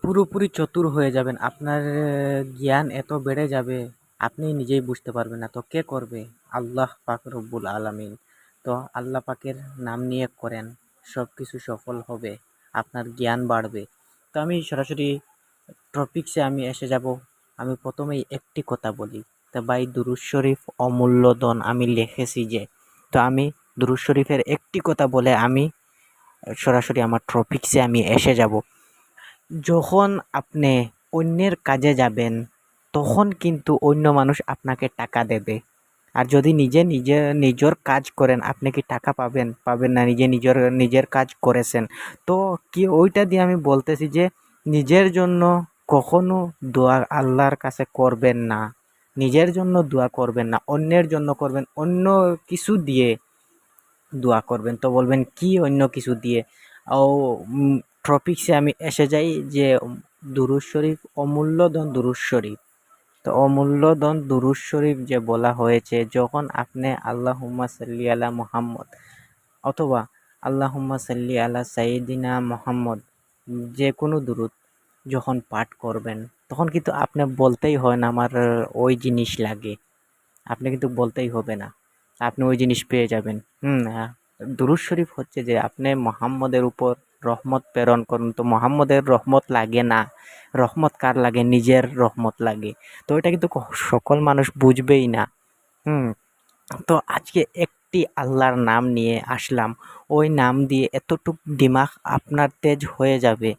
পুরোপুরি চতুর হয়ে যাবেন। আপনার জ্ঞান এত বেড়ে যাবে, আপনি নিজেই বুঝতে পারবেন না। তো কে করবে? আল্লাহ পাক রব্বুল আলামিন। তো আল্লাহ পাকের নাম নিয়ে করেন, সব কিছু সফল হবে, আপনার জ্ঞান বাড়বে। তো আমি সরাসরি টপিকসে আমি এসে যাব। আমি প্রথমেই একটি কথা বলি, তা ভাই দুরূদ শরীফ অমূল্য ধন আমি লিখেছি যে, তো আমি দুরূদ শরীফের একটি কথা বলে আমি সরাসরি আমার টপিকসে আমি এসে যাব। যখন আপনি অন্যের কাজে যাবেন, তখন কিন্তু অন্য মানুষ আপনাকে টাকা দেবে। আর যদি নিজের কাজ করেন, আপনি কি টাকা পাবেন? পাবেন না। নিজের কাজ করেছেন তো কি, ওইটা দিয়ে আমি বলতেছি যে নিজের জন্য কখনো দোয়া আল্লাহর কাছে করবেন না। নিজের জন্য দোয়া করবেন না, অন্যের জন্য করবেন। অন্য কিছু দিয়ে দোয়া করবেন। তো বলবেন কি অন্য কিছু দিয়ে? ও টপিকসে আমি এসে যাই যে দুরূদ শরীফ অমূল্য ধন দুরূদ শরীফ। তো অমূল্য ধন দুরূদ শরীফ যে বলা হয়েছে, যখন আপনি আল্লাহুম্মা সাল্লি আলা মুহাম্মদ অথবা আল্লাহুম্মা সাল্লি আলা সাইয়্যিদিনা মুহাম্মদ, যে কোনো দুরূদ যখন পাঠ করবেন, তখন কিন্তু আপনি বলতেই হয় না আমার ওই জিনিস লাগে। আপনি কিন্তু বলতেই হবে না, আপনি ওই জিনিস পেয়ে যাবেন। দুরূদ শরীফ হচ্ছে যে আপনি মুহাম্মদের উপর রহমত প্রেরণ করুন। তো মুহাম্মদের রহমত লাগে না, রহমত কার লাগে? নিজের রহমত লাগে। তো এটা কিন্তু সকল মানুষ বুঝবেই না। হুম তো আজকে একটি আল্লাহর নাম নিয়ে আসলাম, ওই নাম দিয়ে এতটুক দিমাগ আপনার তেজ হয়ে যাবে।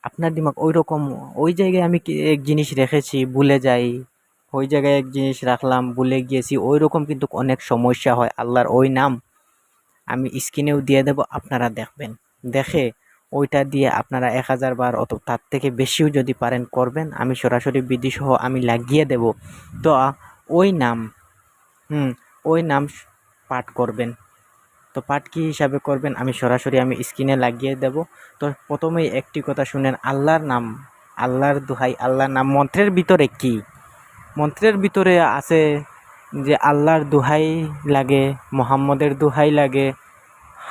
আপনার দিমাগ ওই রকম, ওই জায়গায় আমি এক জিনিস রেখেছি ভুলে যাই, ওই জায়গায় এক জিনিস রাখলাম ভুলে গিয়েছি, ওই রকম কিন্তু অনেক সমস্যা হয়। আল্লাহর ওই নাম আমি স্ক্রিনেও দিয়ে দেব, আপনারা দেখবেন। দেখে ওইটা দিয়ে আপনারা 1000 বার অত তার থেকে বেশিও যদি পারেন করবেন। আমি সরাসরি বিধি সহ আমি লাগিয়ে দেব। তো ওই নাম হুম ওই নাম পাঠ করবেন। তো পাঠ কী হিসাবে করবেন আমি সরাসরি আমি স্ক্রিনে লাগিয়ে দেব। তো প্রথমেই একটি কথা শুনেন, আল্লাহর নাম, আল্লাহর দোহাই, আল্লাহর নাম মন্ত্রের ভিতরে কি? মন্ত্রের ভিতরে আছে যে আল্লাহর দোহাই লাগে, মোহাম্মদের দোহাই লাগে,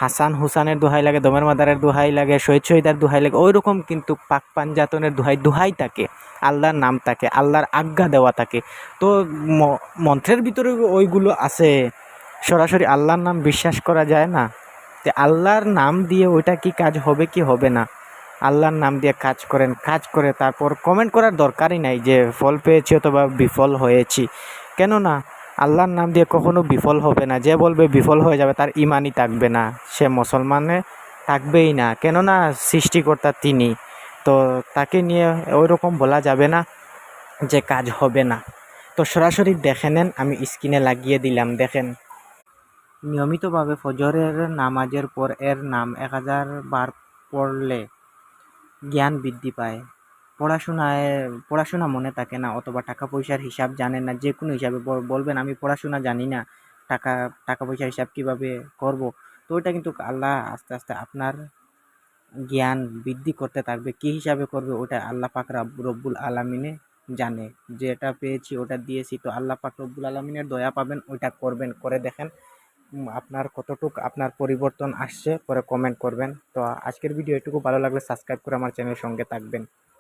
হাসান হুসানের দোহাই লাগে, দমের মাদারের দোহাই লাগে, শহীদ শহীদার দোহাই লাগে। ওই রকম কিন্তু পাক পাঞ্জাতনের দোহাই থাকে, আল্লাহর নাম থাকে, আল্লাহর আজ্ঞা দেওয়া থাকে। তো মন্ত্রের ভিতরে ওইগুলো আছে, সরাসরি আল্লাহর নাম বিশ্বাস করা যায় না। তো আল্লাহর নাম দিয়ে ওইটা কি কাজ হবে কি হবে না? আল্লাহর নাম দিয়ে কাজ করেন, কাজ করে তারপর কমেন্ট করার দরকারই নাই যে ফল পেয়েছি অথবা বিফল হয়েছি। কেননা আল্লাহর নাম দিয়ে কখনো বিফল হবে না। যে বলবে বিফল হয়ে যাবে, তার ইমানই থাকবে না, সে মুসলমানে থাকবেই না। কেননা সৃষ্টিকর্তা তিনি, তো তাকে নিয়ে ওই রকম বলা যাবে না যে কাজ হবে না। তো সরাসরি দেখে নেন, আমি স্ক্রিনে লাগিয়ে দিলাম, দেখেন। নিয়মিতভাবে ফজরের নামাজের পর এর নাম 1000 বার পড়লে জ্ঞান বৃদ্ধি পায়। পড়াশোনা মনে থাকে না, অথবা টাকা পয়সার হিসাব জানেন না, যে কোনো হিসাবে বলবেন আমি পড়াশোনা জানি না, টাকা টাকা পয়সার হিসাব কিভাবে করব? তো ওইটা কিন্তু আল্লাহ আস্তে আস্তে আপনার জ্ঞান বৃদ্ধি করতে থাকবে। কি হিসাবে করবে ওটা আল্লাহ পাক রব্বুল আলামিনে জানে। যেটা পেয়েছি ওটা দিয়েছি, তো আল্লাহ পাক রব্বুল আলামিনের দয়া পাবেন, ওইটা করবেন, করে দেখেন আপনার কতটুক আপনার পরিবর্তন আসছে, পরে কমেন্ট করবেন। তো আজকের ভিডিও এটুকু, ভালো লাগলে সাবস্ক্রাইব করে আমার চ্যানেলের সঙ্গে থাকবেন।